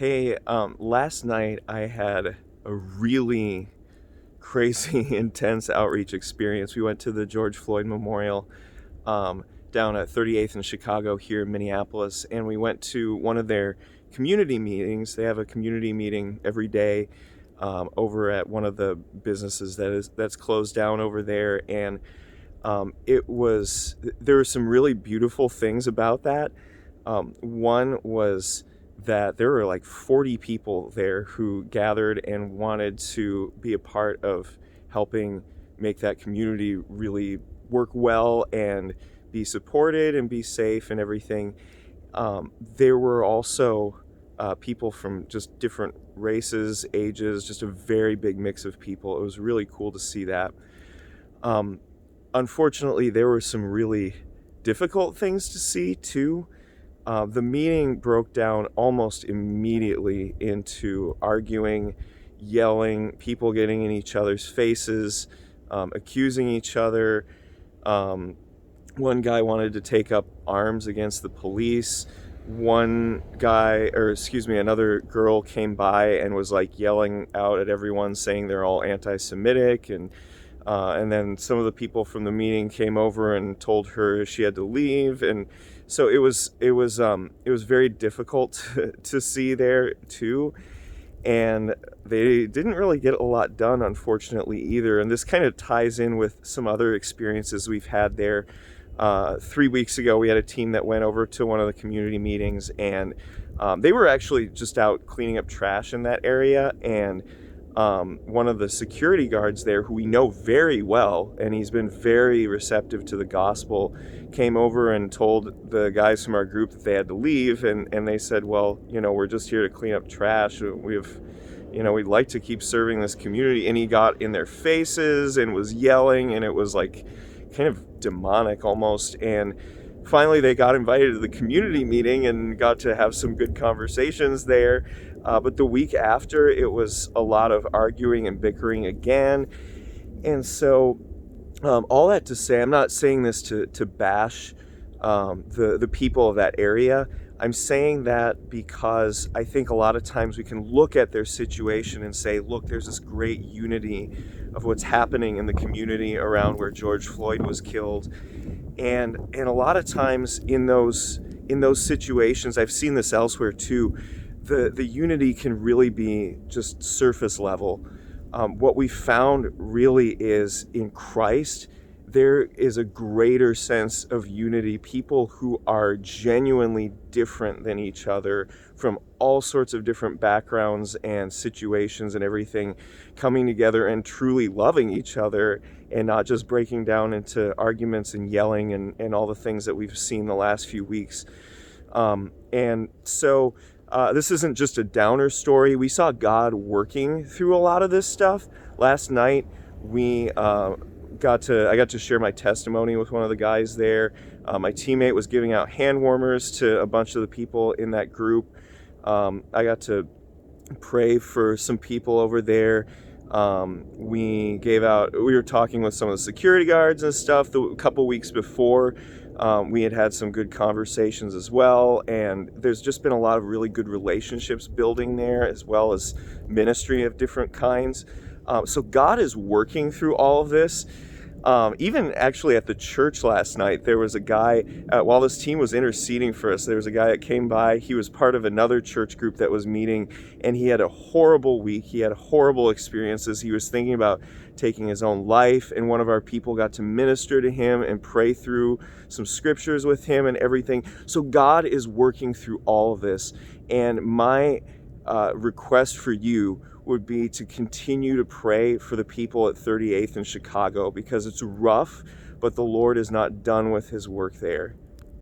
Hey, last night I had a really crazy, intense outreach experience. We went to the George Floyd Memorial um, down at 38th in Chicago here in Minneapolis, and we went to one of their community meetings. They have a community meeting every day over at one of the businesses that's closed down over there, and there were some really beautiful things about that. One was that there were like 40 people there who gathered and wanted to be a part of helping make that community really work well and be supported and be safe and everything. There were also people from just different races, ages, just a very big mix of people. It was really cool to see that. Um, Unfortunately, there were some really difficult things to see too. The meeting broke down almost immediately into arguing, yelling, people getting in each other's faces, accusing each other. Um, One guy wanted to take up arms against the police. Another girl came by and was like yelling out at everyone, saying they're all anti-Semitic, and then some of the people from the meeting came over and told her she had to leave, and so it was very difficult to see there too. And they didn't really get a lot done, unfortunately, either. And this kind of ties in with some other experiences we've had there. 3 weeks ago, we had a team that went over to one of the community meetings, and they were actually just out cleaning up trash in that area. And one of the security guards there, who we know very well, and he's been very receptive to the gospel, came over and told the guys from our group that they had to leave, and they said, well, we're just here to clean up trash. We'd like to keep serving this community. And he got in their faces and was yelling, and it was like kind of demonic almost. And finally they got invited to the community meeting and got to have some good conversations there. But the week after, it was a lot of arguing and bickering again. And so all that to say, I'm not saying this to bash the people of that area. I'm saying that because I think a lot of times we can look at their situation and say, look, there's this great unity of what's happening in the community around where George Floyd was killed. And a lot of times in those situations, I've seen this elsewhere too, the unity can really be just surface level. What we found really is in Christ, there is a greater sense of unity. People who are genuinely different than each other, from all sorts of different backgrounds and situations and everything, coming together and truly loving each other, and not just breaking down into arguments and yelling and all the things that we've seen the last few weeks. And so this isn't just a downer story. We saw God working through a lot of this stuff. Last night, I got to share my testimony with one of the guys there. My teammate was giving out hand warmers to a bunch of the people in that group. I got to pray for some people over there. We were talking with some of the security guards and stuff a couple weeks before. We had some good conversations as well, and there's just been a lot of really good relationships building there, as well as ministry of different kinds. So God is working through all of this. Even actually at the church last night, there was a guy, while this team was interceding for us, there was a guy that came by. He was part of another church group that was meeting, and he had a horrible week. He had horrible experiences. He was thinking about taking his own life, and one of our people got to minister to him and pray through some scriptures with him and everything. So God is working through all of this, and my request for you would be to continue to pray for the people at 38th in Chicago, because it's rough, but the Lord is not done with his work there.